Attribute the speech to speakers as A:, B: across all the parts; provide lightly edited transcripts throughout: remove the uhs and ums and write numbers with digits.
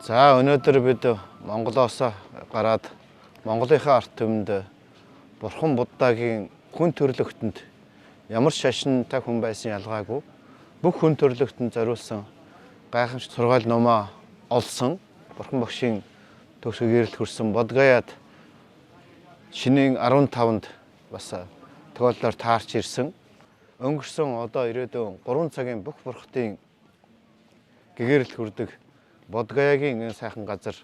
A: За өнөөдөр бид Монголоос гараад Монголынхаа ард түмэнд Бурхан Буддагийн хүн төрлөختөнд ямар шашинтай хүн байсан ялгаагүй бүх хүн төрлөختөнд зориулсан гайхамшигт сургаал номоо олсон Бурхан Багшийн төгсгөл гэрэлт хүрсэн Бодгаяад шинийн 15-нд бас тохиолдлоор таарч ирсэн. Өнгөрсөн одоо ирээдүйн 3 цагийн бүх бурхтын гэгэрэл хүрдэг Бодгаягийн энэ сайхан газар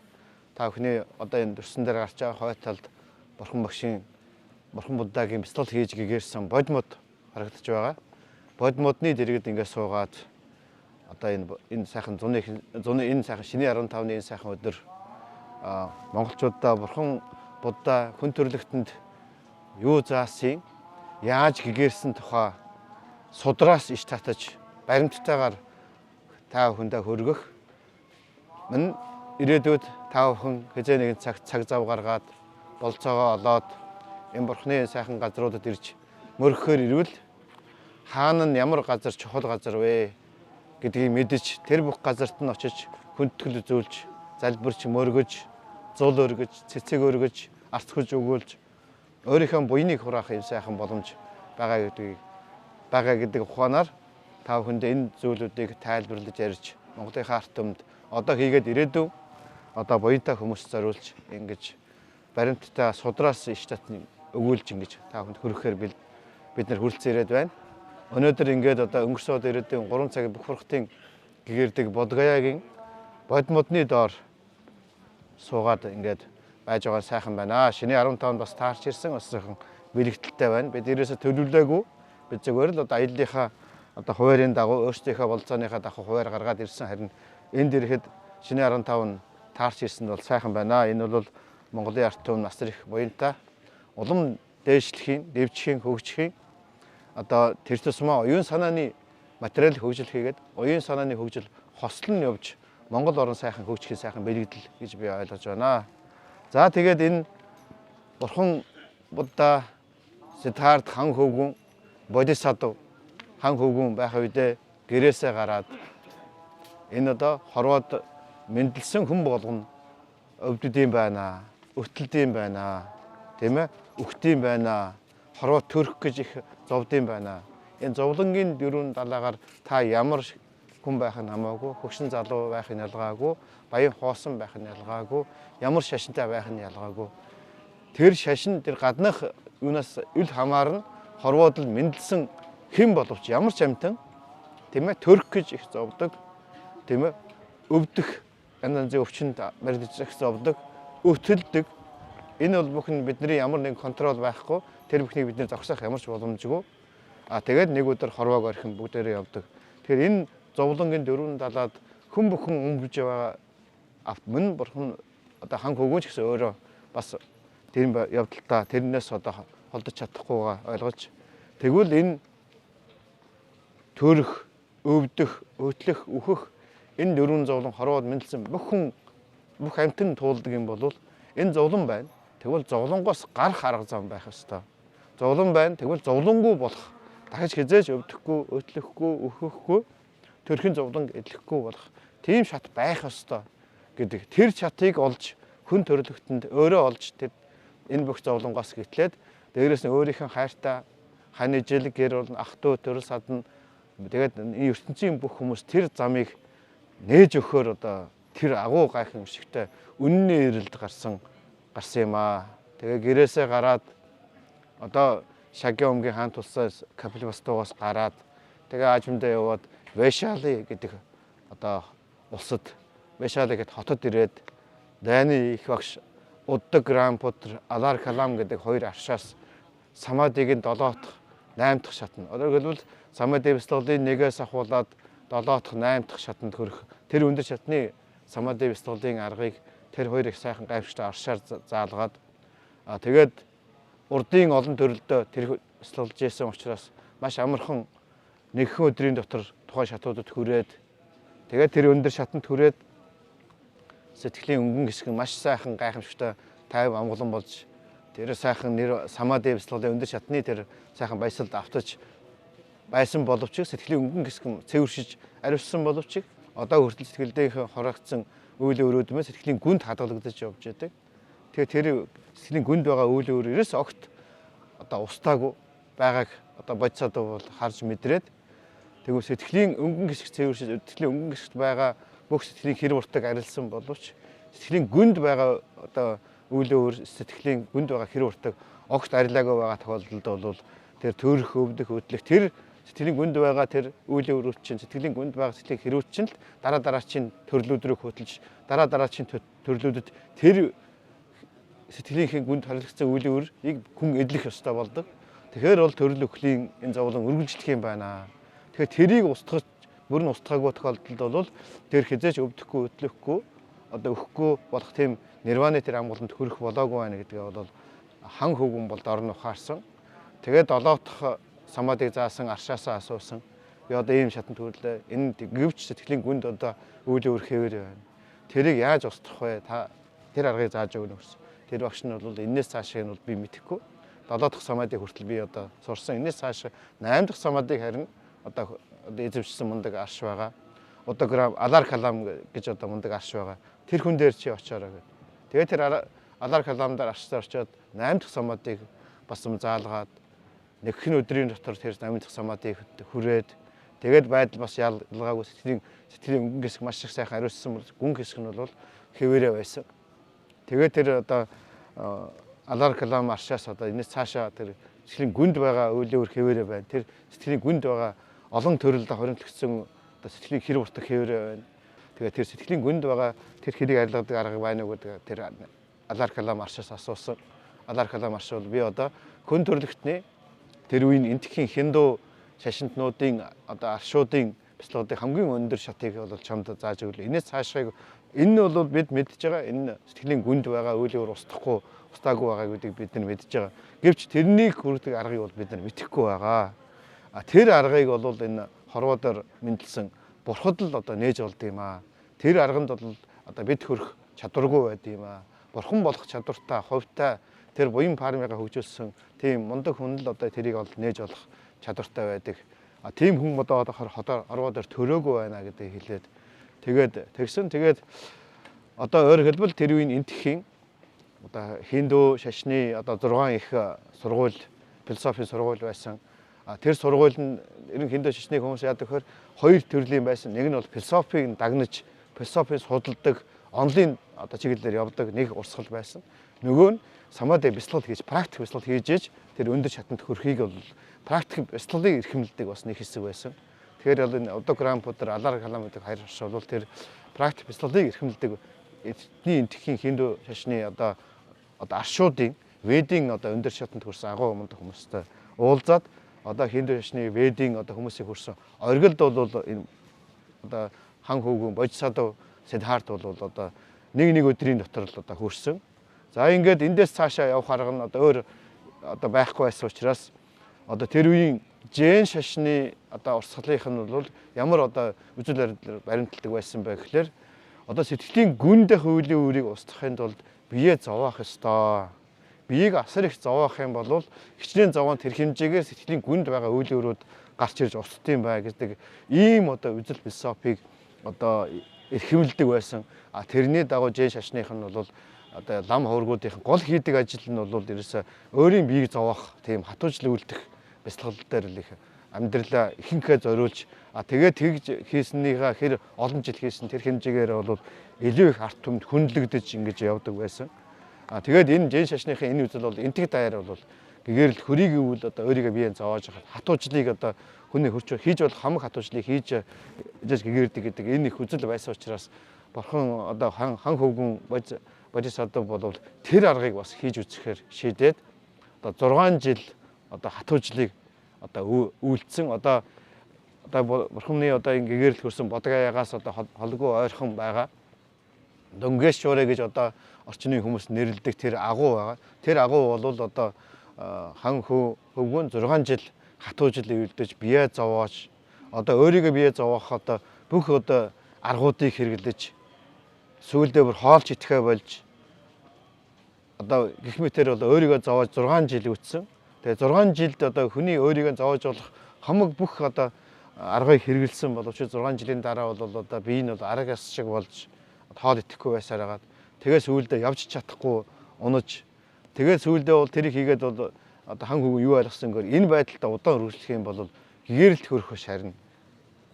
A: та бүхний одоо энэ төрсөн дээр гарч байгаа хойтолд Бурхан Багшийн Бурхан Буддагийн бяцлал хийж гэгэрсэн бодмод харагдаж байгаа. Бодмодны дэргэд ингээд суугаад одоо энэ сайхан зуны энэ сайхан шинийн 15-ны энэ сайхан өдөр монголчуудаа Бурхан Будда хүн төрлөختөнд юу заасан, яаж гэгэрсэн тухай судраас иш татаж баримттайгаар та бүхэндээ хүргэх мөн ирээдүйд та бүхэн хэзээ нэгэн цаг зав гаргаад болцоогоо олоод энэ Бурханы сайхан газруудад ирж мөрөхөөр ирвэл хаана нь ямар газар чухал газар вэ гэдгийг мэдэж тэр бүх газарт нь очиж хүндэтгэл үзүүлж залбирч мөргөж зул өргөж цэцэг өргөж арц хүж өгүүлж өөрийнхөө буйныг хураах юм сайхан боломж байгаа гэдэг ухаанаар та бүхэнд энэ зүйлүүдийг тайлбарлаж ярьж Монголынхаа ард түмэнд одоо хийгээд ирээдүйн одоо буянтай хүмүүс зориулж ингэж баримттай судраас иш татны өгүүлж ингэж та бүхэнд хүрэхээр бид нар хүрэлцэн ирээд байна. Өнөөдөр ингээд одоо өнгөрсөн удаа ирээдүйн 3 цагийн бүх бурхтын гэгэрдэг Бодгаягийн бодмодны доор суугаад ингээд байж байгаа сайхан байна. Шинийн 15-нд бас таарч ирсэн бас сайхан бэлэгдэлтэй байна. Бид ерөөсө төлөвлөөгүй. Бид зөвхөн л одоо аяллахаа одоо хуваарийн дагуу өөрсдийнхөө болцооныхаа дагуу хуваар гаргаад ирсэн, харин энд ирэхэд шинийн 15 нь таарч ирсэн бол сайхан байна. Энэ бол Монголын ард түмэн асар их буянтай улам дээшлэхийн, дэвжихийн, хөгжихийн одоо тэр тусмаа оюун санааны материал хөгжил хийгээд оюун санааны хөгжил хослон нь явж Монгол орн сайхан хөгжихийн сайхан бэлэгдэл гэж би ойлгож байна. За тэгээд энэ Бурхан Будда Сиддхарт хан хөвгүн Бодисатв хан хөвгүн байх үедээ гэрээсээ гараад энэ одоо хорвоод мэндэлсэн хүн болгоно өвдөдөм байна, өтөлдөм байна, тийм ээ, үхтэм байна, хорвоод төрөх гэж их зовдөм байна. Энэ зовлонгийн дөрвөн далаагаар та ямар хүн байх нь хамаагүй, хөгшин залуу байх нь ялгаагүй, баян хоосон байх нь ялгаагүй, ямар шашинтай байх нь ялгаагүй. Тэр шашин тэр гаднах юунаас үл хамаарна хорвоод л мэндэлсэн хэн боловч ямар ч амтан тийм ээ төрөх гэж их зовдөг, тийм ээ, өвдөх янз янзын өвчнөд мэрэгдэх зовдөг, өтөлдөг. Энэ бол бүх нь бидний ямар нэг контрол байхгүй, тэр бүхнийг бид нэр зогсоох ямар ч боломжгүй. Тэгээд нэг өдөр хорвоог орхин бүгдээрээ явдаг. Тэгэхээр энэ зовлонгийн дөрвөн талаад хүн бүхэн өнгөрж байгаа мөн Бурхан одоо хан хөвгүүч гэсэн өөрөө бас тэр явдалтаа тэрнээс одоо холдож чадахгүйгаа ойлгож тэгвэл энэ төрөх, өвдөх, өтлөх, үхэх энэ дөрвөн зовлон хорвоод мэндэлсэн бүх амьтан туулдаг юм бол энэ зовлон байна. Тэгвэл зовлонгоос гарах арга зам байх ёстой. Зовлон байна. Тэгвэл зовлонгүй болох. Дахиж хизээж өвдөхгүй, өтлөхгүй, үхэхгүй, төрхийн зовлон эдлэхгүй болох тийм шат байх ёстой гэдэг. Тэр шатыг олж хүн төрлөختөнд өөрөө олж тэр энэ бүх зовлонгоос гэтлээд дээрээс нь өөрийнхөө хайртай хань жил гэр бол ах トゥ төрөл садан тэгээд энэ ертөнцийн бүх хүмүүс тэр замыг нээж өгөхөөр одоо тэр агуу гайхамшигтай үнний эрэлд гарсан юм аа. Тэгээ гэрээсээ гараад одоо Шагьяа өмгийн хаан тулсаас Капилвастуугаас гараад тэгээ аажимдаа яваад Вэшали гэдэг одоо улсад Вэшали гэдэг хотод ирээд дайны их багш Уддаг Рампутр Алар Калам гэдэг хоёр аршаас Самадигийн 7 дахь 8 дахь шатнд. Одоор хэлбэл Самади бяцлаглалын 1-ээс ахуулаад 7 дахь 8 дахь шатнд хүрэх тэр өндөр шатны Самади бяцлаглалын аргыг тэр хоёр их сайхан гайвштай аршаар заалгаад тэгээд урдын олон төрөлдөө тэр бяцлаглаж байсан учраас маш амархан нэгэн өдрийн дотор тухайн шатуудад хүрээд тэгээд тэр өндөр шатанд хүрээд сэтгэлийн өнгөн хэсэг нь маш сайхан гайхамшигтай тайв амгалан болж тэр сайхан нэр Самади бяцлаглалын өндөр шатны тэр сайхан баясгалд автаж байсан боловч сэтгэлийн өнгөн хэсэг нь цэвэршиж аривсан боловч одоо хүртэл сэтгэлдээ хороогдсон үйл өрөөдмөө сэтгэлийн гүнд хадгалагдаж явж байдаг. Тэгээ тэр сэтгэлийн гүнд байгаа үйл өрөөс огт одоо устаагүй байгааг одоо бодисод бол харж мэдрээд тэгвэл сэтгэлийн өнгөн хэсэгт цэвэршиж сэтгэлийн өнгөн хэсэгт байгаа бүх сэтгэлийн хэрэг уртаг арилсан боловч сэтгэлийн гүнд байгаа одоо үйл өөр сэтгэлийн гүнд байгаа хэрэг уртаг огт арилаагүй байгаа тохиолдолд бол тэр төөрөх өвдөх хөдлөх тэр сэтгэлийн гүнд байгаа тэр үйл өөрөөр чинь сэтгэлийн гүнд байгаа сэтгэлийн хэрэг чинь л дараагийн төрлүүд рүү хөтлж дараагийн төрлүүдэд тэр сэтгэлийн гүнд харилцсан үйл өөрийг хүн эдлэх ёстой болдог. Тэгэхээр бол төрөл өхлийн энэ зовлон үргэлжлэх юм байна. Тэгэхээр тэрийг устгах бүр нь устгаагүй тохиолдолд бол тэр хязгаарч өвдөхгүй хөдлөхгүй одоо өхгүй болох тийм нирваны тэр амгаланд хүрэх болоогүй байна гэдгээ бол хан хөвгүн бол дорн ухаарсан. Тэгээд 7 дахь самадыг заасан аршаасаа асуусан. Би одоо ийм шатанд хүрлээ. Энэ гэвч сэтгэлийн гүнд одоо үйл өөр хэвээр байна. Тэрийг яаж устгах вэ? Та тэр аргыг зааж өгнө гэсэн. Тэр багш нь бол энэс цаашаа нь бол би мэдэхгүй. 7 дахь самадыг хүртэл би одоо сурсан. Энэс цаашаа 8 дахь самадыг харин одоо эзэмшсэн мундаг арш байгаа. Одоо грам алар калам гэж одоо мундаг арш байгаа. Тэр хүн дээр чи очоорой гэдэг. Тэгээд тэр алар каламдаар аршсаар очиод 8 дахь самадыг бас заалгаад нэгхэн өдрийн дотор тэр 8 дахь самадыг хүрээд тэгээд байдал бас ялгаагүй сэтгэлийн өнгөн хэсэг маш их сайхан ариуссан гүн хэсэг нь бол хэвээрээ байсан. Тэгээд тэр одоо алар калам аршаас одоо энэс цаашаа тэр сэтгэлийн гүнд байгаа үйл өөр хэвээрээ байна. Тэр сэтгэлийн гүнд байгаа олон төрөлд хоригдлогдсон одоо сэтгэлийн хэрэг уртах хэвээрээ байна. Тэгээд тэр сэтгэлийн гүнд байгаа тэр хэрэг арилгадаг арга байна уу гэдэг тэр алар калам аршаас асуусан. Алар калам арш бол би одоо хүн төрлөختний тэр үеийн энтхийн хинду шашинтнуудын одоо аршуудын бяцлагуудын хамгийн өндөр шатыг бол чамд зааж өглөө. Энэс цаашааг энэ бол бид мэдж байгаа. Энэ сэтгэлийн гүнд байгаа үйл өөр устаагүй байгаа гэдгийг бид нар мэдж байгаа. Гэвч тэрнийг хүргэдэг аргыг бол бид нар мэдэхгүй байгаа. Тэр аргыг бол энэ хорвоодоор мэдлсэн бурхад л одоо нээж болд юм аа. Тэр арганд бол одоо бид хөрөх чадваргүй байд юм аа. Бурхан болох чадвартай, хувьтай тэр буян фармыгаа хөгжүүлсэн тийм мундаг хүн л одоо тэрийг бол нээж болох чадвартай байдаг. Тийм хүн одоо хорвоодоор төрөөгүй байна гэдгийг хэлээд тэгээд одоо өөр хэлбэл тэр үеийн энтхийн одоо хинду шашны одоо 6 их сургууль философийн сургууль байсан. Тэр сургууль нь ерөн хинду шашны хүмүүс яадаг вэхээр хоёр төрлийн байсан. Нэг нь бол философийг дагнаж философийг судалдаг онлын одоо чиглэлээр явдаг нэг урсгал байсан. Нөгөө нь самади бяцлал хийж практик бяцлал хийж тэр өндөр шатанд хүрэхийг бол практик бяцлалыг эрхэмлдэг бас нэг хэсэг байсан. Тэгэхээр бол энэ одоо грампуудаар алар каламуудыг хоёр харш бол тэр практик бяцлалыг эрхэмлдэг эдний энтхийн хинду шашны одоо аршуудын ведийн одоо өндөр шатанд хүрсэн агуу мундаг хүмүүстэй уулзаад одоо хинду шашны ведийн одоо хүмүүсийг хүрсэн оргилд бол энэ одоо хан хөвгүн бодисадов Сиддхарт бол одоо нэг өдрийн дотор л одоо хүрсэн. За ингээд эндээс цаашаа явах арга нь одоо өөр одоо байхгүй байсан учраас одоо тэр үеийн Жэн шашны одоо урсгалынх нь бол ямар одоо үзэл баримталдаг байсан бэ гэхээр одоо сэтгэлийн гүндэх үеийн үрийг устгахын тулд биеэ зовоох ёстой. Биеийг асар их зовоох юм бол хичнээн зовоон тэр хэмжээгээр сэтгэлийн гүнд байгаа үйл өрөөд гарч ирж устдсан бай гэдэг ийм одоо үзэл философиг одоо эрхэмлдэг байсан. Тэрний дагуу Жэн шашных нь бол одоо лам хөвргүүдийн гол хийдэг ажил нь бол ерөөсөө өөрийн биеийг зовоох тийм хатуужлын үлдэх бяцлал дээр л их амьдралаа ихэнхээ зориулж тэгээд тэгж хийснийхаа хэр олон жил хийсэн тэр хэмжээгээр бол илүү их арт түмэнд хүндлэгдэж ингэж явдаг байсан. Тэгээд энэ Жэн шашныхын энэ үзэл бол энтэг даяар бол гэгэрэл хөрийг үйл одоо өөрийгөө биеэ зовоож хатуужлыг одоо хүний хөрч хийж болох хамаг хатуужлыг хийж гэгэрдэг гэдэг энэ их үзэл байсан учраас бурхан одоо хан хөвгүн бодисадов бол тэр аргыг бас хийж үзэхээр шийдээд одоо 6 жил одоо хатуужлыг одоо үйлдсэн одоо бурханы одоо гэгэрэл хөрсөн бодгаяагаас одоо холгүй ойрхон байгаа дөнгөш шуурэ гэж одоо орчны хүмүүс нэрлэдэг тэр агуу байгаа. Тэр агуу бол одоо хан хөвгүн 6 жил хатуужил үйлдэж бие зовоож одоо өөрийгөө бие зовоох одоо бүх одоо аргуудыг хэрэглэж сүүлдээ бүр хоолч идэхэ болж одоо гэх мэтэр бол өөрийгөө зовоож 6 жил үтсэн. Тэгээ 6 жилд одоо хүний өөрийгөө зовоож болох хамаг бүх одоо аргыг хэрэгэлсэн боловч 6 жилийн дараа бол одоо бие нь бол арга яс шиг болж хоол идэхгүй байсаар хагаад тэгээ сүүлдээ явж чадахгүй унаж тэгээ сүүлдээ бол тэрийг хийгээд бол одоо хан хүүгэн юу ойлгосонгээр энэ байдалтай удаан үргэлжлэх юм бол гэгэрэлт хөрөх шарна.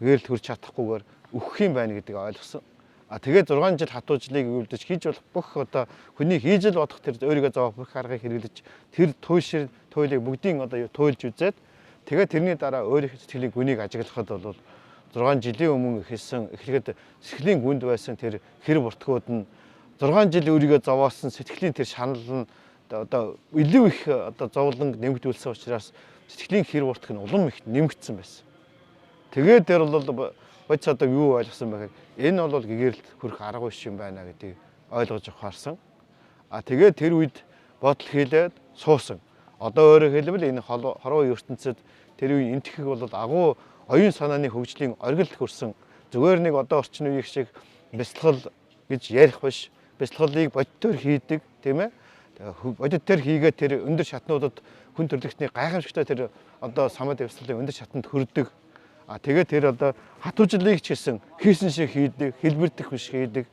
A: Гэгэрэлт хөрч чадахгүйгээр өөхөх юм байна гэдгийг ойлгосон. Тэгээд 6 жил хатуужлыг үлдэж хийж болох бүх одоо хүний хийж л бодох тэр өөрийгөө зовоох бүх аргыг хэрэглэж тэр туйлыг бүгдийн одоо туйлж үзээд тэгээд тэрний дараа өөрийнхөө сэтгэлийн гүнийг ажиглахад бол 6 жилийн өмнө эхлэхэд сэтгэлийн гүнд байсан тэр хэр буртгууд нь 6 жил өөрийгөө зовоосон сэтгэлийн тэр шанал нь одоо илүү их одоо зовлон нэмэгдүүлсэн учраас сэтгэлийн хэр буртг нь улам их нэмэгдсэн байсан. Тэгээд тэр бол бодис одоо юу ойлгосон бэ гэхээр энэ бол гэгэрэлт хөрөх арга биш юм байна гэдгийг ойлгож ухаарсан. Тэгээд тэр үед бодол хийлээд суусан. Одоо өөрөөр хэлбэл энэ хорвоо ертөнцид тэр үе энтгэх бол агуу оюун санааны хөгжлийн оргил хүрсэн. Зүгээр нэг одоо орчин үеийн шиг бясалгал гэж ярих биш. Бясалгалыг бодитоор хийдэг, тийм ээ. Бодитоор хийгээд тэр өндөр шатнуудад хүн төрөлхтний гайхамшигтай тэр одоо самад бясалгалын өндөр шатанд хүрдэг. Тэгээд тэр одоо хатуужлыг ч гэсэн хийсэн шиг хийдэг, хэлбэрдэх биш хийдэг.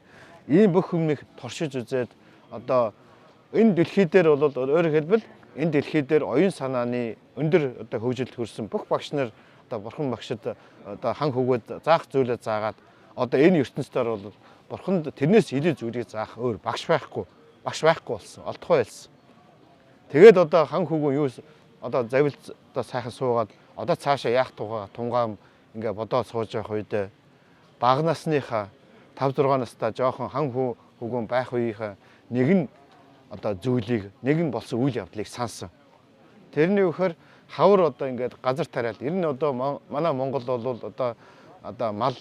A: Ийм бүх юмыг туршиж үзээд одоо энэ дэлхий дээр бол өөрөөр хэлбэл энэ дэлхий дээр оюун санааны өндөр одоо хөгжилд хүрсэн бүх багш нар одоо бурхан багшид одоо хан хөвгөд заах зүйлээ заагаад одоо энэ ертөнцийн бол бурханд тэрнээс илүү зүйлийг заах өөр багш байхгүй болсон, олдохгүй байлсан. Тэгээд одоо хан хөвгөн юу одоо завил одоо сайхан суугаад одоо цаашаа яах тунгаам ингээ бодоод сууж явах үед бага насныхаа 5 6 настай жоохон хан хөвгөн байх үеийнхээ нэгэн одоо зүйлийг нэгэн болсон үйл явдлыг сансан. Тэрний үхээр хавар одоо ингээд газар тариад ер нь одоо манай Монгол бол одоо мал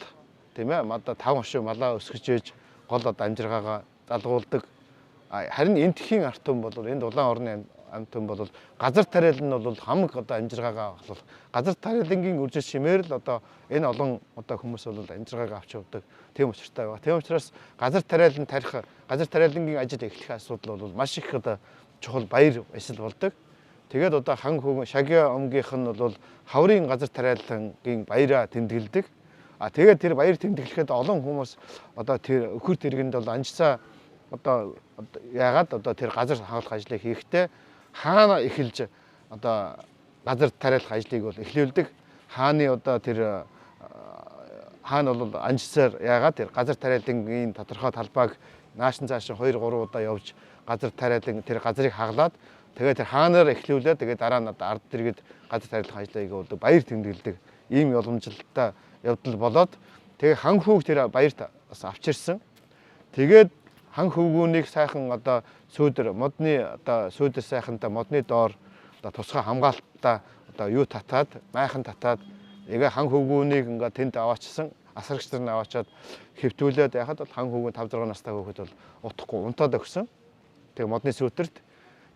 A: тийм ээ одоо 5 хошуу малаа өсгөж ээж гол одоо амжиргаагаа залгуулдаг. Харин энтхийн арт түмэн бол энд улаан орны амт түмэн бол газар тариал нь бол хамаг одоо амжиргаагаа болох. Газар тариалангийн үржил шимээр л одоо энэ олон одоо хүмүүс бол амжиргаагаа авч явдаг. Тийм учиртай байгаа. Тийм учраас газар тариалан тарих газар тариалангийн ажил эхлэх асуудал бол маш их одоо чухал баяр эсэл болдог. Тэгээд одоо хан хөвгөн шагийн омгийнх нь бол хаврын газар тариалангийн баяраа тэмдэглэдэг. Тэгээд тэр баяр тэмдэглэхэд олон хүмүүс одоо тэр өхөр тэргэнд бол анжсаа одоо яагаад одоо тэр газар хангалтах ажлыг хийхдээ хаана эхэлж одоо газар тариалах ажлыг бол эхлүүлдэг. Хааны одоо тэр хаана бол анжсаар яагаад тэр газар тариалангийн тодорхой талбайг наашин цаашин 2 3 удаа явж газар тариалан тэр газрыг хаглаад тэгээд тэр хаанаар эхлүүлээд тэгээд дараа нь ард дэргэд газар тариалах ажлыг бол баяр тэмдэглэдэг. Ийм боломжтой явдал болоод тэгээд хан хүүг тэр баярт бас авчирсан. Тэгээд хан хөвгүүнийг сайхан одоо сүүдэр модны одоо сүүдэр сайхантай модны доор одоо тусгай хамгаалттай одоо юу татаад майхан татаад яг хан хөвгүүнийг ингээ тэнд аваачсан асарагч нар нь аваачаад хэвтүүлээд яхад бол хан хөвгүүн 5 6 настай хүүхэд бол утахгүй унтаад өгсөн. Тэгээ модны сүүдэрт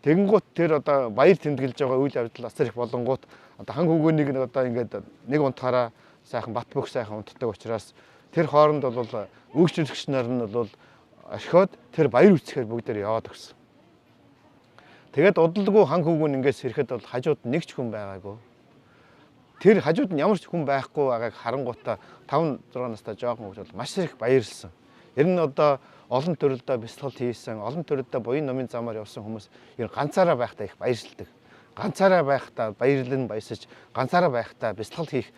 A: тэгэнгუთ тэр одоо баяр тэмдэглэж байгаа үйл явдал асар их болонгууд одоо хан хөвгүүнийг одоо ингээд нэг унтахаараа сайхан бат бөх сайхан унтдаг учраас тэр хооронд бол үйлчлэгч нар нь бол орхиод тэр баяр үсгээр бүгдээр яваад өгсөн. Тэгээд удалгүй хан хөвгүүн ингээс ирэхэд бол хажууд нэг ч хүн байгаагүй. Тэр хажууд нь ямар ч хүн байхгүй байгааг харангуйтаа 5 6 настай жоохон хүмүүс бол маш их баярлсан. Ер нь одоо олон төрөлдөө бясалгалт хийсэн, олон төрөлдөө буян номын замаар явсан хүмүүс ер ганцаараа байхдаа их баярлдаг. Ганцаараа байхдаа баярлан баясаж, ганцаараа байхдаа бясалгал хийх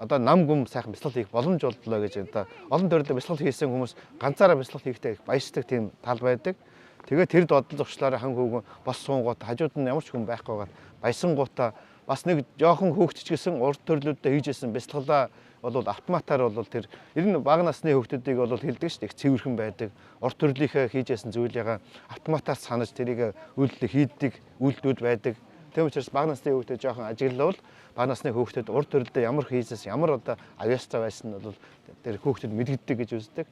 A: одоо нам гүм сайхан бясалгал хийх боломж боллоо гэж одоо олон төрөлдөө бясалгал хийсэн хүмүүс ганцаараа бясалгал хийхдээ их баясдаг тийм тал байдаг. Тэгээд тэр додол зурчлаараа хан хөвгөн бос суунгууд хажууд нь ямар ч хүн байхгүйгээр баясангуудаа бас нэг жоохон хөөгч ч гэсэн урд төрлүүдтэй хийжсэн бясалгалаа бол автоматар бол тэр ер нь бага насны хүүхдүүдийг бол хэлдэг шүү дээ их цэвэрхэн байдаг. Урд төрлийнхээ хийжсэн зүйлийг автоматар санаж тэрийг үйлдэл хийдэг үйлдэлүүд байдаг. Тийм учраас бага насны хүүхдүүд жоохон ажиглал бага насны хүүхдүүд урд төрлөдөө ямар хийжсэн ямар одоо авьяастай байсан нь бол тэр хүүхдүүд мэдгэддэг гэж үздэг.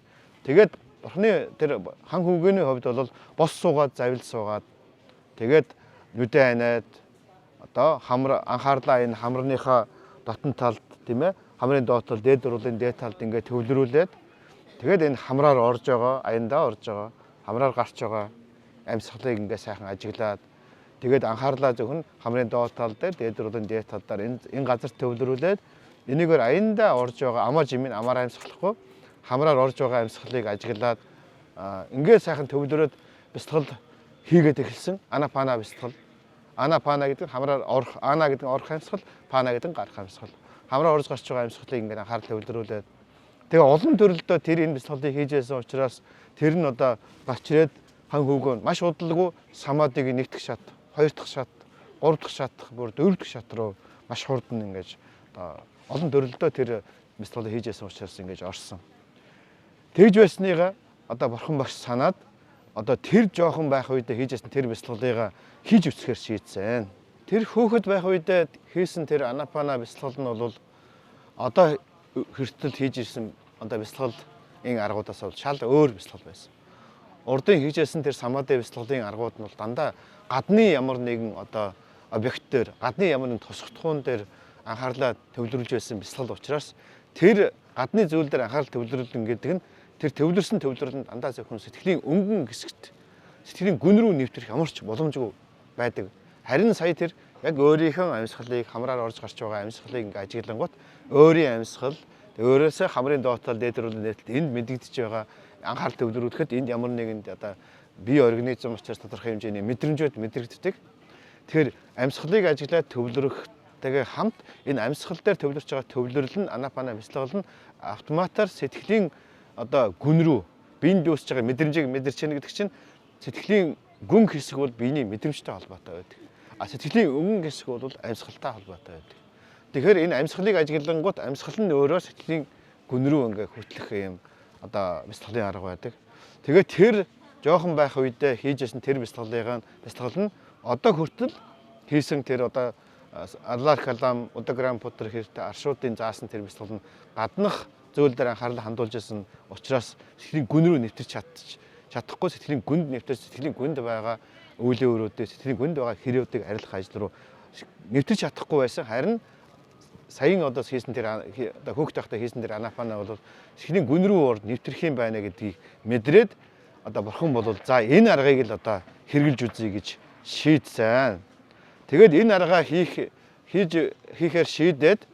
A: Тэгээд бурхны тэр хан хөвгөний хувьд бол бос суугаад завил суугаад тэгээд нүдэ анаад одоо хамар анхаарлаа энэ хамрныхаа дотн талд тийм ээ хамрын доотол дээд дурлалын дээд талд ингээд төвлөрүүлээд тэгээд энэ хамраар орж байгаа аяндаа орж байгаа хамраар гарч байгаа амьсгалыг ингээд сайхан ажиглаад тэгээд анхаарлаа зөвхөн хамрын доод тал дээр дээд дурлалын дээд талдаар энэ газар төвлөрүүлээд энийгээр аяндаа орж байгаа амаа жимийн амаар амьсгалахгүй хамраар орж байгаа амьсгалыг ажиглаад ингээд сайхан төвлөрөөд бясалгал хийгээд эхэлсэн. Анапана бясалгал. Анапана гэдэг нь хамраар орох, ана гэдэг нь орох амьсгал, пана гэдэг нь гарах амьсгал. Хамраа орж гарч байгаа амьсгалыг ингээд анхаарал төвлөрүүлээд тэгээ олон төрөлдөө тэр энэ бясалгалыг хийж байсан учраас тэр нь одоо гарч ирээд хан хөвгөө маш удалгүй самаадыг нэгдэх шат, хоёр дахь шат, гурав дахь шат, бүр дөрөв дэх шат руу маш хурдан ингэж одоо олон төрөлдөө тэр бясалгалыг хийж байсан учраас ингэж орсон. Тэгж байсныгаа одоо бурхан багш санаад одоо тэр жоохон байх үедээ хийжсэн тэр бясалгалыг хийж үсгэхээр шийдсэн. Тэр хөөхд байх үедээ хийсэн тэр анапана бясалгал нь бол одоо хүртэл хийж ирсэн одоо бясалгалын аргуудаас бол шал өөр бясалгал байсан. Урдын хийжсэн тэр самади бясалгалын аргууд нь бол дандаа гадны ямар нэгэн одоо объект дээр, гадны ямар нэгэн тусгатхуун дээр анхаарлаа төвлөрүүлж байсан бясалгал учраас тэр гадны зүйл дээр анхаарал төвлөрүүлнэ гэдэг нь тэр төвлөрсөн төвлөрөлд дандаа зөвхөн сэтгэлийн өнгөн хэсэгт сэтгэлийн гүн рүү нэвтрэх ямар ч боломжгүй байдаг. Харин сая тэр яг өөрийнхөө амьсгалыг хамраар орж гарч байгаа амьсгалыг ингээ ажиглангуут өөрийн амьсгал өөрөөсөө хамрын доотол дээдрүүлэн нэтэлт энд мэдэгдэж байгаа анхаарал төвлөрүүлэхэд энд ямар нэгэнд одоо бие организм учраас тодорхой хэмжээний мэдрэмжүүд мэдрэгддэг. Тэгэхээр амьсгалыг ажиглаад төвлөрөхтэйгээ хамт энэ амьсгал дээр төвлөрч байгаа төвлөрөл нь анапана бясалгал нь автоматар сэтгэлийн одоо гүн рүү биенд үүсэж байгаа мэдрэмжийг мэдэрч яах гэдэг чинь сэтгэлийн гүн хэсэг бол биений мэдрэмжтэй холбоотой байдаг. Сэтгэлийн өнгөн хэсэг бол амьсгалтай холбоотой байдаг. Тэгэхээр энэ амьсгалыг ажиглангууд амьсгал нь өөрөө сэтгэлийн гүн рүү ингээ хөтлөх юм одоо бясалгалын арга байдаг. Тэгээд тэр жоохон байх үедээ хийжсэн тэр бясалгал нь одоо хүртэл хийсэн тэр одоо аллар калам удаграм путер хэрэгтэй аршуудын заасан тэр бясалгал нь гаднах зүйл дээр анхаарлаа хандуулж байсан учраас сэтгэлийн гүн рүү нэвтэрч чадахгүй сэтгэлийн гүнд нэвтэрч сэтгэлийн гүнд байгаа үеийн өрөөдөө сэтгэлийн гүнд байгаа хэрэгүүдийг арилгах ажил руу нэвтэрч чадахгүй байсан. Харин саяын одоо хийсэн тэр одоо хөөх тахта хийсэн тэр анапана бол сэтгэлийн гүн рүү орд нэвтрэх юм байна гэдгийг мэдрээд одоо бурхан бол за энэ аргыг л одоо хэрэгжилж үзье гэж шийдсэн. Тэгээд энэ аргаа хийхээр шийдээд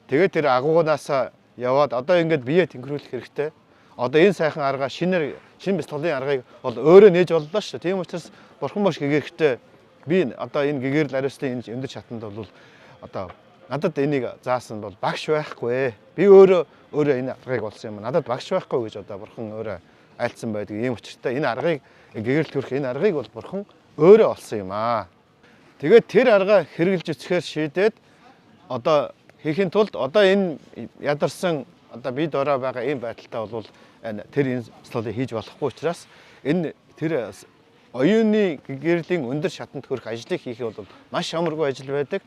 A: тэгээд тэр агууганаасаа яваад одоо ингээд бие тэнхрүүлэх хэрэгтэй. Одоо энэ сайхан арга шинэ бясалгалын аргыг бол өөрөө нээж боллоо шүү. Тийм учраас бурхан багш гэгэрэхтэй би одоо энэ гэгэрл ариуслын энэ өндөр шатанд бол одоо надад энийг заасан бол багш байхгүй. Би өөрөө энэ аргыг олсон юм. Надад багш байхгүй гэж одоо бурхан өөрөө айлцсан байдаг. Ийм учиртай энэ аргыг гэгэрл төрөх энэ аргыг бол бурхан өөрөө олсон юм аа. Тэгээд тэр арга хэрэгжилж үсгээр шийдээд одоо хийхин тулд одоо энэ ядарсан одоо бид ороо байгаа ийм байдалтай бол тэр энэ бясалгалыг хийж болохгүй учраас энэ тэр оюуны гэгэрлийн өндөр шатанд хүрэх ажлыг хийхэд бол маш амаргүй ажил байдаг.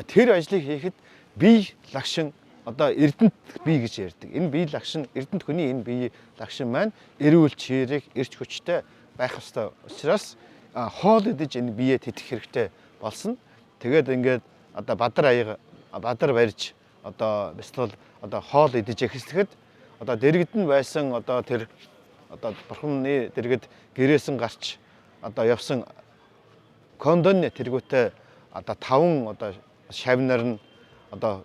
A: Тэр ажлыг хийхэд бие лагшин одоо эрдэнэт бие гэж ярьдаг. Энэ бие лагшин эрдэнэт хүний энэ бие лагшин маань эрүүл чирэг, эрч хүчтэй байх ёстой учраас хоол идэж энэ биеэ тэтгэх хэрэгтэй болсон. Тэгээд ингээд одоо бадар барьж одоо бясалгал одоо хоол идэж эхлэхэд одоо дэрэгдэн байсан одоо тэр одоо бурханы дэргэд гэрээсэн гарч одоо явсан кондон тэргүүтээ одоо 5 одоо шавнаар нь одоо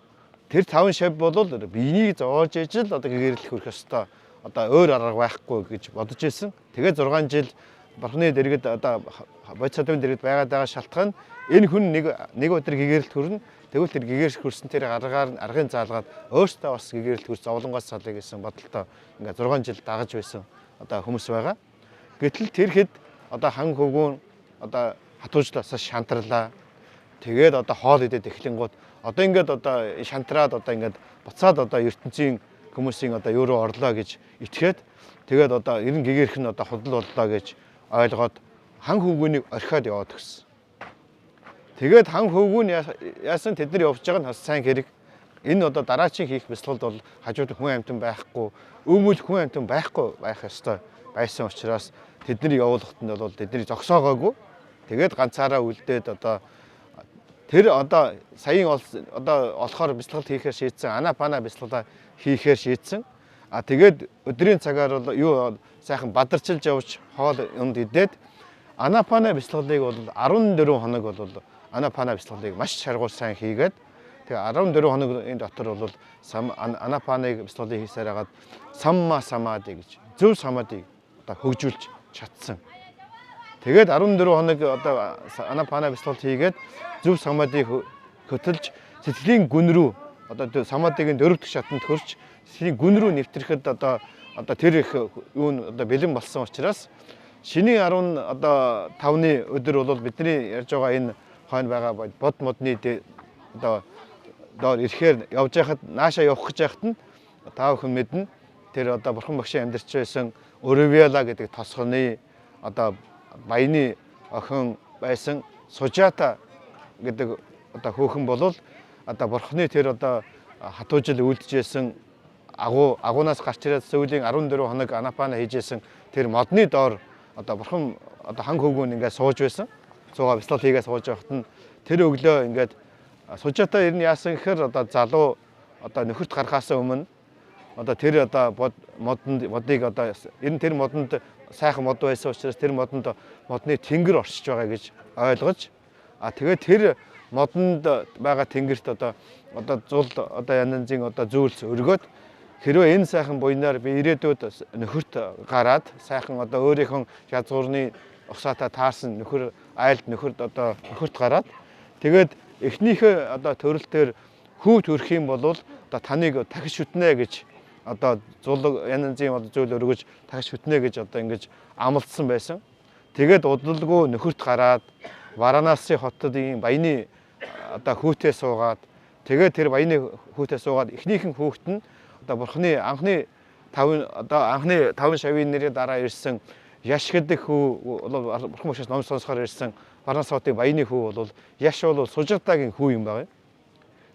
A: тэр 5 шав бол биенийг зоож ижил одоо гэгэрэлэх хүрэх ёстой одоо өөр арга байхгүй гэж бодож ирсэн. Тэгээд 6 жил бурханы дэргэд одоо бодисодын дэргэд байгаа шалтгаан энэ хүн нэг өдөр гэгэрэлт хүрнэ. Тэгвэл тэр гэгэрэлт хүрсэн тэр аргын заалгаад өөртөө бас гэгэрэлт хүрс зовлонгоос салъя гэсэн бодолтой ингээд 6 жил дагаж байсан одоо хүмүүс байгаа. Гэтэл тэр хэд одоо хан хөвгүүн одоо хатуужлаасаа шантарлаа. Тэгээд одоо хоол идээд эхлэнгууд одоо ингээд одоо шантраад одоо ингээд буцаад одоо ертөнцийн хүмүүсийн одоо юу руу орлоо гэж итгээд тэгээд одоо ерэн гэгэрх нь одоо худал боллоо гэж ойлгоод хан хөвгүүнийг орхиод яваад гисэн. Тэгээд хан хөвгүүн яасан тэд нар явж байгаа нь бас сайн хэрэг. Энэ одоо дараачийн хийх бясалгалд бол хажууд хүн амьтан байхгүй, өмөл хүн амьтан байхгүй байх ёстой байсан учраас тэдний явуулахад нь бол тэдний зогсоогоогүй. Тэгээд ганцаараа үлдээд одоо тэр одоо саяын одоо олохоор бясалгал хийхээр шийдсэн анапана бясалгалаа хийхээр шийдсэн. Тэгээд өдрийн цагаар бол юу сайхан бадарчилж явж хоол унд идээд анапана бясалгалыг бол 14 хоног бол анапана бясалгалыг маш шаргуул сайн хийгээд тэгээ 14 хоногийн дотор бол анапаныг бясалгалыг хийсээр хагаад самма самади гэж зөв самади одоо хөгжүүлж чадсан. Тэгээд 14 хоног одоо Анапана бяцлалт хийгээд зөв самаадыг хөтөлж сэтгэлийн гүн рүү одоо самаадын 4 дахь шатанд хөрч сэтгэлийн гүн рүү нэвтрэхэд одоо тэр их юу н одоо бэлэн болсон учраас шинийн 10 одоо 5-ны өдөр бол бидний ярьж байгаа энэ хойно байгаа бод модны одоо доор ирэхээр явж байхад наашаа явах гэж байхад нь та бүхэн мэднэ тэр одоо бурхан багшийн амьдарч байсан Орвиала гэдэг тосгоны одоо баяны охин байсан Сужата гэдэг одоо хөөхөн болвол одоо бурханы тэр одоо хатуужил үлдчихсэн агуунаас гарч ирээд сүүлийн 14 хоног Анапана хийжсэн тэр модны доор одоо бурхан одоо хан хөвгүүн ингээд сууж байсан. Цугаа бяцлал хийгээд сууж байхад нь тэр өглөө ингээд Сужата ер нь яасан гэхээр одоо залуу одоо нөхөрт гарахаас өмнө одоо тэр одоо модыг одоо ер нь тэр модонд сайхан мод байсан учраас тэр модонд модны тэнгэр оршиж байгаа гэж ойлгож тэгээд тэр модонд байгаа тэнгэрт одоо зул одоо янзын одоо зүйлс өргөөд хэрвээ энэ сайхан буйнаар би ирээдүйд нөхөрт гараад сайхан одоо өөрийнхөө язгуурны усаатаа таарсан нөхөр айлд нөхөрт одоо нөхөрт гараад тэгээд эхнийхээ одоо төрөлтөөр хүү төрөх юм бол одоо таныг дахиж шүтнэ гэж одоо зул янзын зүйл өргөж дахиж шүтнэ гэж одоо ингэж амлалсан байсан. Тэгээд удалгүй нөхөрт гараад Варанаси хотод ийм баяны одоо хүүтэй суугаад тэгээд тэр баяны хүүтэй суугаад эхнийхэн хүүхэд нь одоо бурхны анхны 5 шавийн нэрийн дараа ирсэн Яш гэдэг хүү бол бурхан багшаас ном сонсохоор ирсэн Варанаси хотын баяны хүү бол Яш бол Сужатагийн хүү юм байна.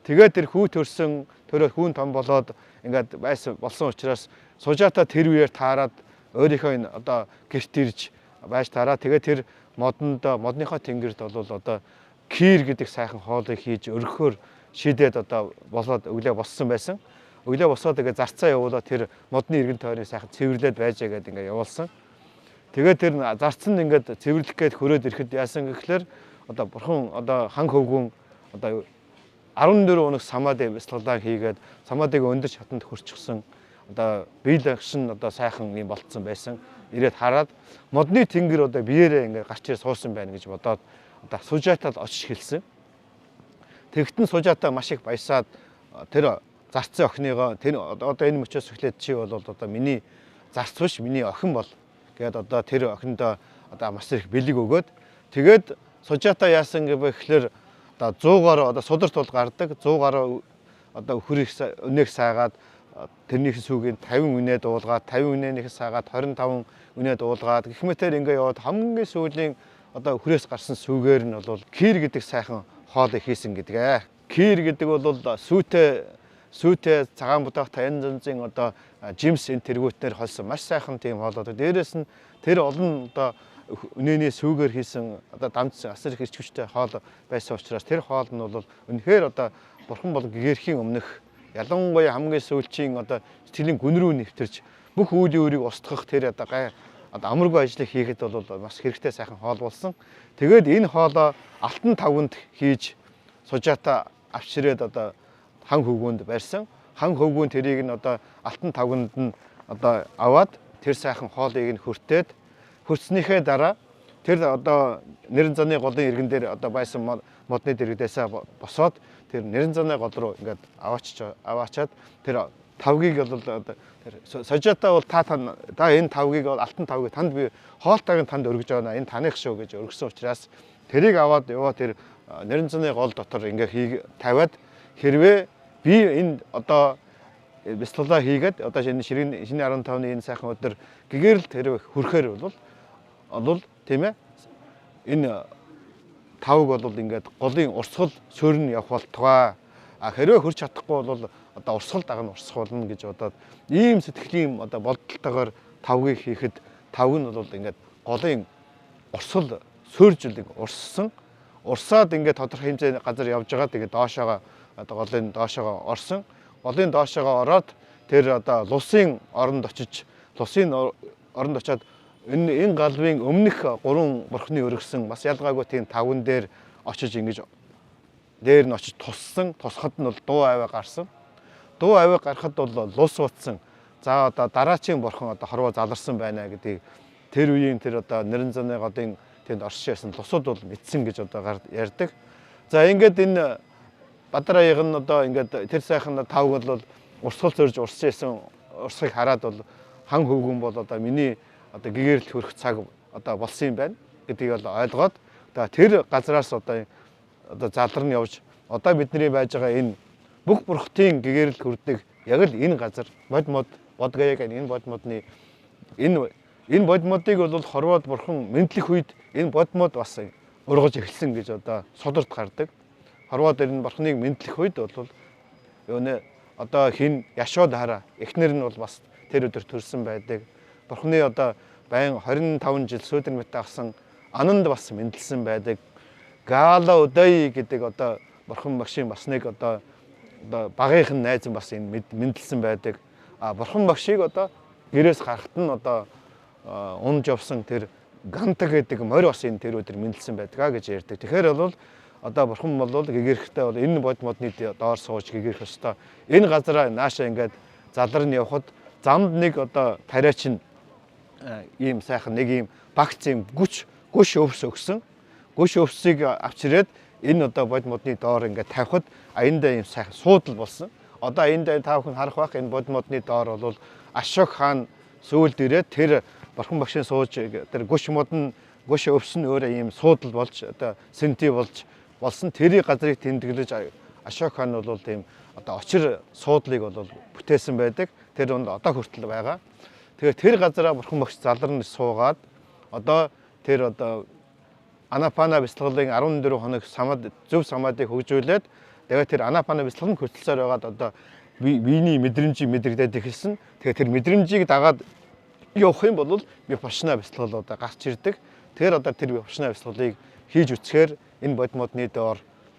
A: Тэгээд тэр хүү төрсөн төрөө хүүн том болоод ингээд болсон учраас Сужата тэр үеэр таарад өөрийнхөө одоо гэрт ирж байж тараа. Тэгээд тэр модныхоо тэнгэрд бол одоо кир гэдэг сайхан хоолыг хийж өргөхөөр шийдээд одоо болоод өглөө боссон байсан. Өглөө босоод тэгээд зарцаа явуулаад тэр модны иргэн тойрны сайхан цэвэрлээд байжээ гэдэг ингээд явуулсан. Тэгээд тэр зарц нь ингээд цэвэрлэх гээд хөрөөд ирэхэд яасан гэхлээр одоо бурхан одоо хан хөвгүүн одоо 14 хоног самаадын бяцлалаа хийгээд самаадыг өндөр шатанд хөрчихсөн одоо биелагшин одоо сайхан юм болцсон байсан. Ирээд хараад модны тэнгэр одоо биеэрээ ингээд гарч ирээ суусан байна гэж бодоод одоо Сужатад очиж хэлсэн. Тэгтэн Сужата маш их баясаад тэр зарцсан охиныгоо тэр одоо энэ мөчөөс эхлээд чи бол одоо миний зарц биш миний охин бол гээд одоо тэр охиндоо одоо маш их бэлэг өгөөд тэгээд Сужата яасан гэхээр одоо 100-аар одоо сударт бол гардаг 100-аар одоо хөрийг өнөөх саагаад тэрнийхээ сүүгийн 50 үнэ дуулгаад 50 үнэнийхээ саагаад 25 үнэ дуулгаад гэх мэтээр ингээ яваад хамгийн сүүлийн одоо хүрээс гарсан сүүгээр нь бол кир гэдэг сайхан хоолыг хийсэн гэдгээ. Кир гэдэг бол сүйтэй цагаан будаатай янз янзын одоо жимс энэ тэргүүтнэр холсон маш сайхан тийм хоолоод. Дээрээс нь тэр олон одоо үнэний сүүгээр хийсэн одоо дамжсан асар их ирчвчтэй хоол байсан учраас тэр хоол нь бол үнэхээр одоо бурхан бол гэрхийн өмнөх ялангуяа хамгийн сүүлчийн одоо сэтгэлийн гүн рүү нэвтэрч бүх үйл өөрийг устгах тэр одоо амаргүй ажлыг хийхэд бол бас хэрэгтэй сайхан хоол болсон. Тэгээд энэ хоолоо алтан тавганд хийж Сужата авчирээд одоо хан хөвгүүнд барьсан. Хан хөвгүүн тэрийг нь одоо алтан тавганд нь одоо аваад тэр сайхан хоолыг нь хөрцснийхээ дараа тэр одоо нэрэн заны голын иргэн дээр одоо байсан модны дэрэгдээсээ босоод тэр нэрэн заны гол руу ингээд аваачаад тэр тавгийг бол одоо тэр Сужата бол та энэ тавгийг бол алтан тавгийг танд би хоолтойг танд өргөж байгаа. Энэ таных шүү гэж өргөсөн учраас тэрийг аваад яваа тэр нэрэн заны гол дотор ингээ тавиад хэрвээ би энэ одоо бяцлалаа хийгээд одоо шинэ 15-ны энэ сайхан өдөр гэгэрл тэр хүрхээр бол тийм ээ энэ тавг бол ингээд голын урсгал суурн явах болтугай. Хэрвээ хөрч чадахгүй бол одоо урсгал дагна урсах болно гэж бодоод ийм сэтгэлийн одоо болдолтойгоор тавгийг хийхэд тавг нь бол ингээд голын урсгал сууржил урсаад ингээд тодорхой хэмжээний газар явж байгаа. Тэгээд доошоогоо одоо голын доошоогоо орсон. Голын доошоогоо ороод тэр одоо лусын оронд очиж очиод энэ галбын өмнөх 3 бурхны өргөсөн бас ялгаагүй тийм тавган дээр очиж ингэж дээр нь очиж тусахад нь бол дуу аваа гарсан. Дуу аваа гарахад бол лус утсан за одоо дараачийн бурхан одоо хорвоо заларсан байна гэдгийг тэр үеийн тэр одоо нэрэн заны годын тэнд оршиж байсан тусууд бол мэдсэн гэж одоо ярьдаг. За ингээд энэ Бадар аяг нь одоо ингээд тэр сайхан тавг бол урсгал зорж урсж байсан урсгыг хараад бол хан хөвгөн бол одоо миний одоо гэгэрэл хөрөх цаг одоо болсон юм байна гэдгийг бол ойлгоод тэр газраас одоо залран явж одоо бидний байж байгаа энэ бүх бурхтын гэгэрэл хүрдэг яг л энэ газар бодмод бодгаяг энэ бодмодны энэ бодмодыг бол хорвоод бурхан мэдлэх үед энэ бодмод бас ургаж эхэлсэн гэж одоо содорт гардаг. Хорвоод энэ бурхныг мэдлэх үед бол юунэ одоо хин Яшод хараа эхнэр нь бол бас тэр өдөр төрсэн байдаг. Бурхны одоо байн 25 жил сүйдэр мэт авсан ананд бас мэдлсэн байдаг. Гала удай гэдэг одоо бурхан багшийн бас нэг одоо багийнхан найз нь бас энэ мэдлсэн байдаг. Бурхан багшийг одоо гэрээс гарахт нь одоо унж явсан тэр ганта гэдэг морь бас энэ тэр өдөр мэдлсэн байдгаа гэж ярьдаг. Тэгэхээр бол одоо бурхан бол гэгэрхтэй бол энэ бодмодны доор сууж гэгэрх өстой. Энэ газараа нааша ингээд залран явхад замд нэг одоо тариач нь ийм сайхан нэг ийм багц ийм гүш өвс өгсөн. Гүш өвсийг авчирээд энэ одоо бодмодны доор ингээд тавихад аяндаа ийм сайхан суудал болсон. Одоо аяндаа та бүхэн харах байх энэ бодмодны доор бол Ашок хаан сүүлд ирээд тэр бурхан багшийн сууж тэр гүш өвс нь өөрөө ийм суудал болж одоо сэнти болсон. Тэрийг газрыг тэмдэглэж Ашок хаан бол тийм одоо очир суудлыг бол бүтээсэн байдаг. Тэр онд одоо хүртэл байгаа. Тэгэхээр тэр газараа бурхан багш залран суугаад одоо тэр одоо Анапана бяцлаглалын 14 хоног зөв самаадыг хөгжүүлээд тэгээд тэр Анапана бяцлал нь хүртэлцээр байгаад одоо биений мэдрэмжийг мэдрэгдээд эхэлсэн. Тэгэхээр тэр мэдрэмжийг дагаад явах юм бол випашна бяцлал одоо гарч ирдэг. Тэгэхээр одоо тэр випашна бяцлаглалыг хийж үцхээр энэ бодмодны доор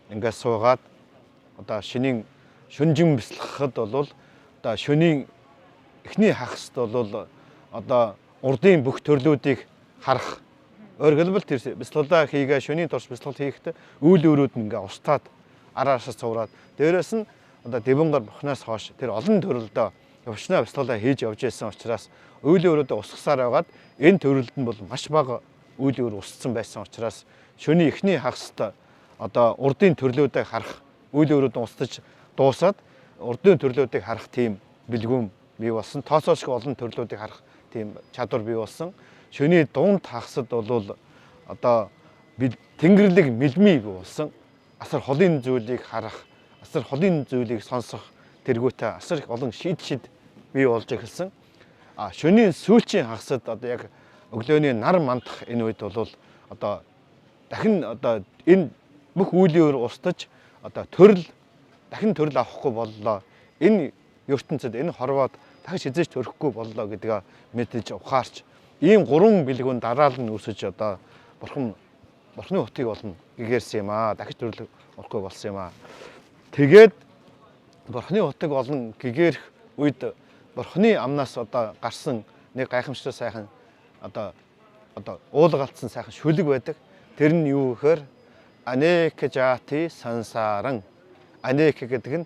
A: ингээд суугаад одоо шүнжин бяцлахад бол одоо шөнийн эхний хагасд бол одоо урдын бүх төрлүүдийг харах. Өөрөөр хэлбэл тэр бяцлаглаа хийгээ шөнийн турш бяцлал хийхдээ үйл өрөөд нь ингээ устаад араашаа цувраад дээрэс нь одоо дэвэнгар бухнаас хойш тэр олон төрөлдөө явшнаа бяцлаглаа хийж явж байсан учраас үйл өрөөдөө усгасаар байгаад энэ төрөлд нь бол маш бага үйл өөр усцсан байсан учраас шөнийн эхний хагаст одоо урдын төрлүүдийг харах үйл өрөөдөө устж дуусаад урдын төрлүүдийг харах тийм бэлгүүм бий болсон. Тооцоолшгүй олон төрлүүдийг харах тийм чадвар бий болсон. Шөнийн дунд хагасд бол одоо тэнгэрлэг мэлмий бий болсон. Асар холын зүйлийг харах, асар холын зүйлийг сонсох тэргүүтээ асар их олон шид бий болж эхэлсэн. Шөнийн сүүлчийн хагасд одоо яг өглөөний нар мандах энэ үед бол одоо дахин одоо энэ бүх үйл өөр устж одоо дахин төрөл авахгүй боллоо. Энэ ертөнцид энэ хорвоод дахиж хизээж төрөхгүй боллоо гэдгээ мэдэж ухаарч ийм гурван бэлгүүн дараал нь өсөж одоо бурхны утгыг болно гэгэрсэн юм аа. Дахиж төрөл орохгүй болсон юм аа. Тэгээд бурхны утг олон гэгэрх үед бурхны амнаас одоо гарсан нэг гайхамшигтай сайхан одоо уулгалтсан сайхан шүлэг байдаг. Тэр нь юу гэхээр анек жати сансаран. Анек гэдэг нь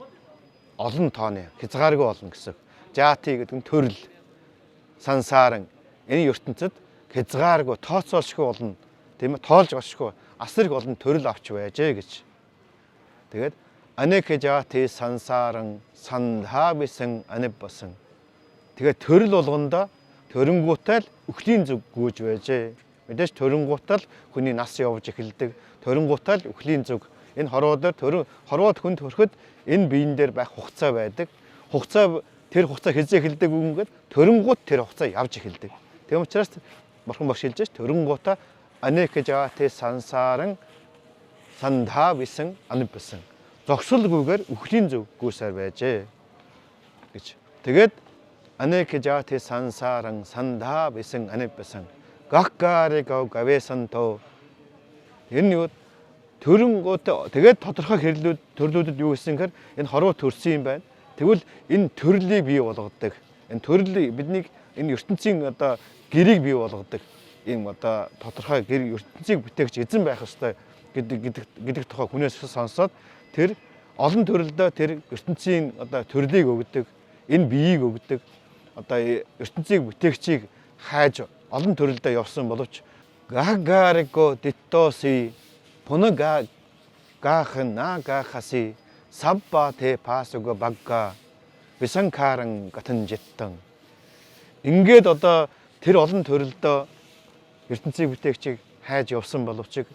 A: олон тооны хязгааргүй олон гэсэн. Жати гэдэг нь төрөл. Сансаран энэ ертөнцид хязгааргүй тооцоолшгүй олон тийм ээ тоолж олшгүй асар их олон төрөл авч байжээ гэж. Тэгээд анек жати сансаран сандхабисэн аниббасан. Тэгээд төрөл болгондоо төрөнгүүтэл өхлийн зүг гүйж байжээ. Мэдээж төрөнгүүтэл хүний нас явж эхэлдэг. Төрөнгүүтэл өхлийн зүг энэ хорвоод хүнд хөрөхөд энэ биен дээр байх хугацаа байдаг. Тэр хугацаа хязээ эхэлдэг үгээд төрөнгүүт тэр хугацаа явж эхэлдэг. Тийм учраас бурхан багш хэлж байна. Төрөнгүүтээ анек жати сансаран сандхабисэн аниббасан. Зогсолгүйгээр өхлийн зүг гүйсээр байжээ гэж. Тэгээд анек жати сансаран сандхабисэн аниббасан. Гаккарикав гавэсанто. Энэ юу төрөнгөөтэй тэгээд тодорхой төрлүүдэд юу гэсэн гэхээр энэ хорвоо төрсөн юм байна. Тэгвэл энэ төрлийг бий болгодог. Энэ төрлийг биднийг энэ ертөнцийн одоо гэрийг бий болгодог. Ийм одоо тодорхой гэр ертөнцийг бүтээгч эзэн байх ёстой гэдэг тухай хүнээс сонсоод тэр олон төрөлдөө тэр ертөнцийн одоо төрлийг өгдөг, энэ биеийг өгдөг. одоо ертөнцийг бүтээгчийг хайж олон төрөлдөө явсан боловч гагариго диттоси пунага гаахна гаахаси сабба те пасуга багга висанкаран 같은 життан ингээд одоо тэр олон төрөлдөө ертөнцийг бүтээгчийг хайж явсан боловч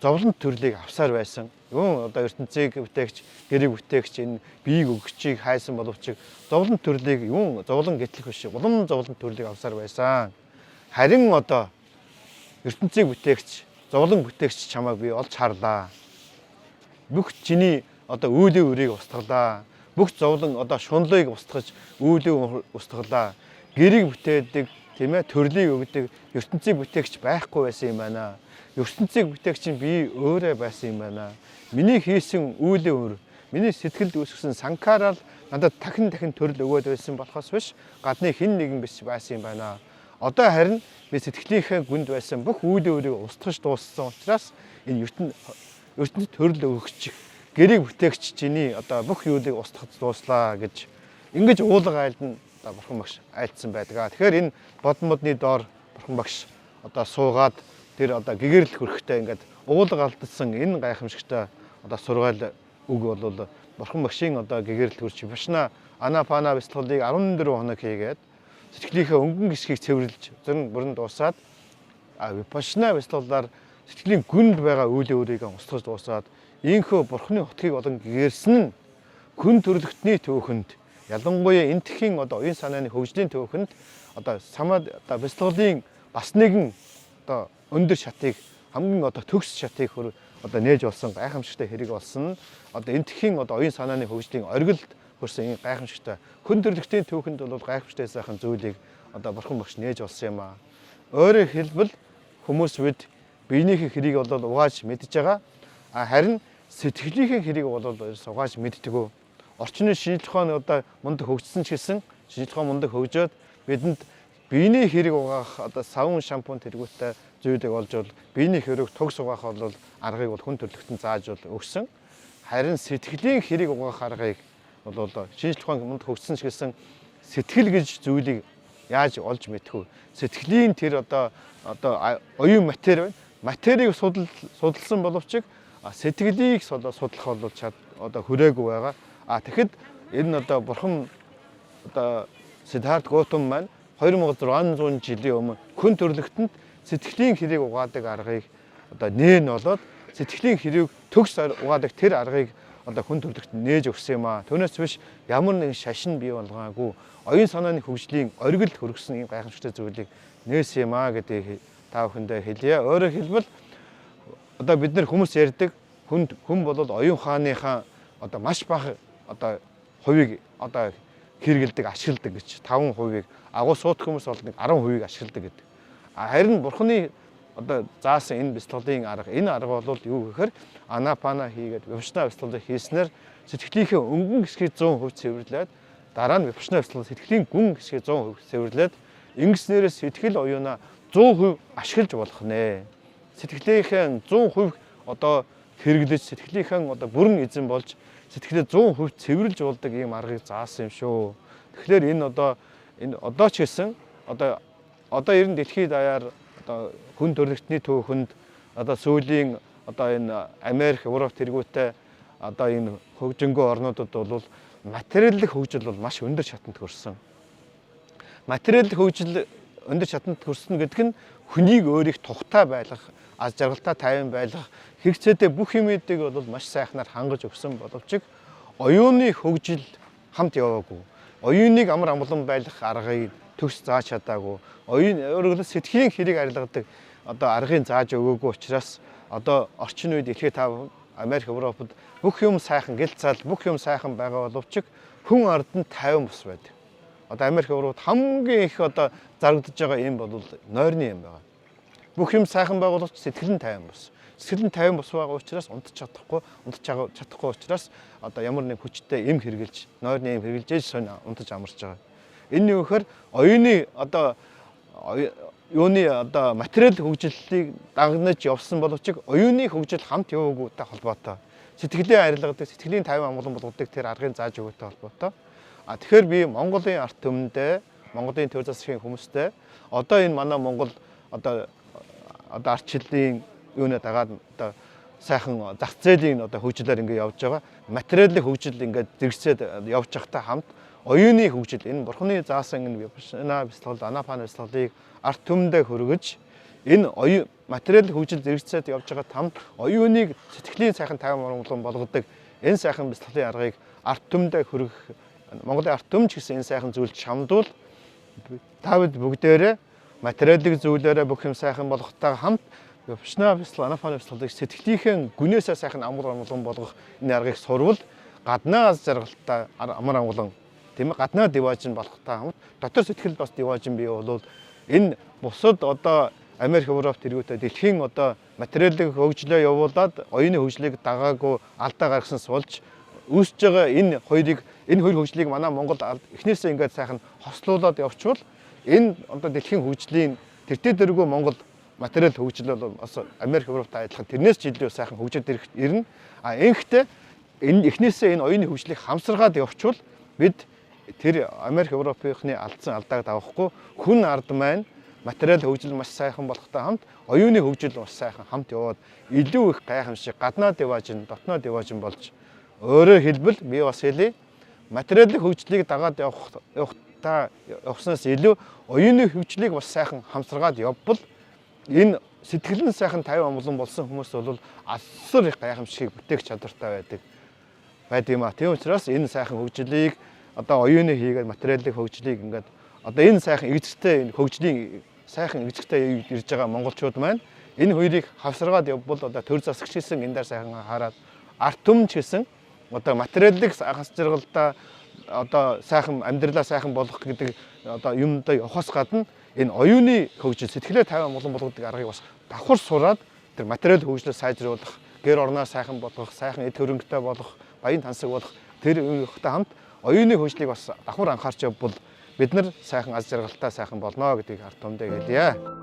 A: зовлон төрлийг авсаар байсан. Юун одоо ертөнцийг бүтээгч, гэрийг бүтээгч энэ биеийг өгөгчийг хайсан боловч зовлон төрлийг юун зовлон гэтлэх биш. Улам зовлон төрлийг авсаар байсан. Харин одоо ертөнцийг бүтээгч, зовлон бүтээгч чамайг би олж харлаа. Бүх чиний одоо үүлийн үрийг устгалаа. Бүх зовлон одоо шунлыг устгаж үүлийн устгалаа. Гэрийг бүтээдэг, тийм ээ, төрлийг өгдөг ертөнцийг бүтээгч байхгүй байсан юм байна. ертөнцийг бүтээгч би өөрөө байсан юм байна. Миний хийсэн үүлийн үр, миний сэтгэлд үүсгэсэн санкаарал надад дахин төрөл өгөөд байсан болохоос биш, гадны хэн нэгэн биш байсан юм байна. Одоо харин би сэтгэлийнхээ гүнд байсан бүх үүлийн үрийг устгаж дууссан учраас энэ ертөнд төрөл өгөгч, гэрийг бүтээгч чиний одоо бүх юулыг устгаж дууслаа гэж ингэж уулга айлдна. Бурхан багш айлдсан байдаг. Тэгэхээр энэ бодон модны доор бурхан багш одоо суугаад тэр одоо гэгэрэл хөрөхтэй ингээд уулга алдсан энэ гайхамшигтай одоо сургаал үг бол бурхан багшийн одоо гэгэрэл хөрч випашна анапана бяцлалыг 14 хоног хийгээд сэтгэлийнхээ өнгөн гисгийг цэвэрлж зэн бүрэн дуусаад випашна бяцлалаар сэтгэлийн гүнд байгаа үйл өөрийгөө устгаж дуусаад ийхүү бурханы хотгийг олон гэгэрсэн нь хүн төрлөختний төөхөнд ялангуяа энтхийн одоо оюун санааны хөгжлийн төөхөнд одоо самад одоо бяцлаглалын бас нэгэн одоо өндөр шатыг хамгийн одоо төгс шатыг одоо нээж болсон гайхамшигтай хэрэг болсон. Одоо энтхийн одоо оюун санааны хөгжлийн оргилд хүрсэн энэ гайхамшигтай хүн төрлөختийн төөхөнд бол гайхамшигтай сайхан зүйлийг одоо бурхан багш нээж болсон юм аа. Өөрөөр хэлбэл хүмүүс бид биенийхээ хэрийг бол угааж мэдж байгаа. Харин сэтгэлийнхээ хэрийг бол угааж мэддэггүй. Орчны шинжлэх ухааны одоо мундаг хөгжсөн ч гэсэн шинжлэх ухаан мундаг хөгжөөд бидэнд биений хэрэг угаах одоо савн шампунь тэргүүттэй зүйлийг олж бол биений хэрэг төгс угаах бол аргыг бол хүн төрлөختөнд зааж бол өгсөн. Харин сэтгэлийн хэрэг угаах аргыг бол шинжлэх ухаан мундаг хөгжсөн ч гэсэн сэтгэл гэж зүйлийг яаж олж мэдэх вэ? Сэтгэлийн тэр одоо оюун матери байна. Материйг судалсан боловч сэтгэлийг судлах бол одоо хүрээгүй байгаа. Тэгэхэд энэ одоо бурхан одоо Сиддхарта Гаутам маань 2600 жилийн өмнө хүн төрлөختөнд сэтгэлийн хэрийг угаадаг аргыг одоо нээн болоод сэтгэлийн хэрийг төгс угаадаг тэр аргыг одоо хүн төрлөختөнд нээж өгсөн юм аа. Түүнээс биш ямар нэгэн шашин бий болгаагүй оюун санааны хөгжлийн оргил хөргсөн юм гайхамшигтай зүйлийг нээсэн юм аа гэдгийг та бүхэндээ хэлье. Өөрөөр хэлбэл одоо бид нар хүмүүс ярьдаг хүн бол оюун ухааныхаа одоо маш бага одоо хувийг одоо хэрэгэлдэг, ашигладаг гэж 5%-ийг агуу суутах хүмүүс бол 10%-ийг ашигладаг гэдэг. Харин бурханы одоо заасан энэ бяцлаглалын арга, энэ арга бол юу гэхээр анапана хийгээд випашна бяцлаглалыг хийснээр сэтгэлийнхээ өнгөн хэсгийг 100% цэвэрлээд дараа нь випашна бяцлаглал сэтгэлийн гүн хэсгийг 100% цэвэрлээд ингэснээрээ сэтгэл оюунаа 100% ашиглаж болох нэ. Сэтгэлийнхээ 100% одоо хэрэглэж сэтгэлийнхээ одоо бүрэн эзэн болж сэтгэлээ 100% цэвэрлж болдог ийм аргыг заасан юм шүү. Тэгэхээр энэ одоо ч гэсэн одоо ер нь дэлхийд даяар одоо хүн төрлөختний төөхөнд одоо сүүлийн одоо энэ Америк, Европ тэргүүтээ одоо энэ хөгжингөө орнуудад бол материалын хөгжил бол маш өндөр шатанд хүрсэн. Материалын хөгжил өндөр шатанд хүрсэн гэдэг нь хүнийг өөрийг тухтай байлгах, аз жаргалтай тайван байлгах хэрэгцээтэй бүх юмыг бол маш сайхнаар хангаж өгсөн боловч оюуны хөгжил хамт яваагүй. Оюуныг амар амгалан байлгах аргыг төгс зааж чадаагүй. Өөрөөр сэтгэлийн хэрэг арилгадаг одоо аргыг зааж өгөөгүй учраас одоо орчин үед дэлхийд Америк, Европод бүх юм сайхан гэлцаал бүх юм сайхан байгаа боловч хүн ард нь тайван бус байдаг. Одоо Америк, Европод хамгийн их одоо зарагдаж байгаа юм бол нойрны юм байгаа. Бүх юм сайхан байгуулж сэтгэл нь тайван бус. Сэтгэл нь тайван бус байгаа учраас унтж чадахгүй учраас одоо ямар нэг хүчтэй эм хэрглэж, нойрны эм хэрглэж сонь унтж амарч байгаа. Энэ юу гэхээр оюуны одоо юуны одоо материал хөгжлийг дагнаж явсан боловч оюуны хөгжил хамт яваагүйтэй холбоотой. Сэтгэлийн арилгадаг, сэтгэлийн тайван амгалан болгодог тэр аргыг зааж өгөөтэй холбоотой. Тэгэхээр би Монголын ард түмэндээ Монголын төр засгийн хүмүүстэй одоо энэ манай Монгол одоо ардчиллийн юунаа дагаад одоо сайхан зах зээлийн одоо хөгжлөөр ингээд явж байгаа. Материалын хөгжил ингээд зэрэгцээд явж байхдаа хамт оюуны хөгжил энэ бурхны заасан энэ випашна бяцлал анаапана бяцлалыг арт түмэндээ хөргөж энэ оюун материалын хөгжил зэрэгцээд явж байгаа хамт оюуныг сэтгэлийн сайхан тайван оромлон болгодог энэ сайхан бяцлалын аргыг арт түмэндээ хөргөх Монголын арт түмч гэсэн энэ сайхан зүйлд шамдвал тавд бүгдээрээ материалын зүйлээрээ бүх юм сайхан болгохтойгоо хамт випашна бяцлал анаапана бяцлалыг сэтгэлийнхээ гүнээсээ сайхан амар амгалан болгох энэ аргыг сурвал гаднаа аз жаргалтай амар амгалан тийм ээ гаднаа диважин болохтой хамт дотор сэтгэл бас диважин бий болвол энэ бусад одоо Америк, Европ тэргүүтээ дэлхийн одоо материалын хөгжлөө явуулаад оюуны хөгжлийг дагаагүй алдаа гаргасанс болж үүсэж байгаа энэ хоёр хөгжлийг манай Монгол эхнээсээ ингээд сайхан хослуулад явуучвал энэ одоо дэлхийн хөгжлийн тэртээ дэргүй Монгол материал хөгжил бол бас Америк, Европтой адилхан тэрнээс ч илүү сайхан хөгжиж ирнэ. А ингэхдээ энэ эхнээсээ энэ оюуны хөгжлийг хамсаргаад явуучвал бид тэр Америк, Европынхны алдсан алдааг давахгүй хүн ард маань материал хөгжил маш сайхан болохтой хамт оюуны хөгжил бас сайхан хамт яваад илүү их гайхамшиг гаднаа диважин, дотноо диважин болж өөрөөр хэлбэл би бас хэлье материалын хөгжлийг дагаад явахснаас илүү оюуны хөгжлийг бас сайхан хамсаргаад явбал энэ сэтгэл нь сайхан 50 амлан болсон хүмүүс бол асар их гайхамшигыг бүтээх чадвартай байд юм а. Тийм учраас энэ сайхан хөгжлийг одоо оюуны хийгээд материалын хөгжлийг ингээд одоо энэ сайхан эзэгтэй энэ хөгжлийн сайхан эзэгтэй ирж байгаа монголчууд маань энэ хоёрыг хавсаргаад явбал одоо төр засагч гэсэн энэ дээр сайхан хараад арт түмч гэсэн одоо материалын хас жаргалтай одоо сайхан амьдралаа сайхан болгох гэдэг одоо юмдаа явахаас гадна энэ оюуны хөгжил сэтгэлээ 50 амгалан болгодог аргыг бас давхар сураад тэр материал хөгжлөө сайжруулах, гэр орноо сайхан болгох, сайхан эд хөрөнгөтэй болгох, баян тансаг болгох тэр үүнийхтэй хамт оюуны хөгжлийг бас давхар анхаарч явбал бид нар сайхан аз жаргалтай сайхан болно гэдгийг арт түмэндээ хэлье.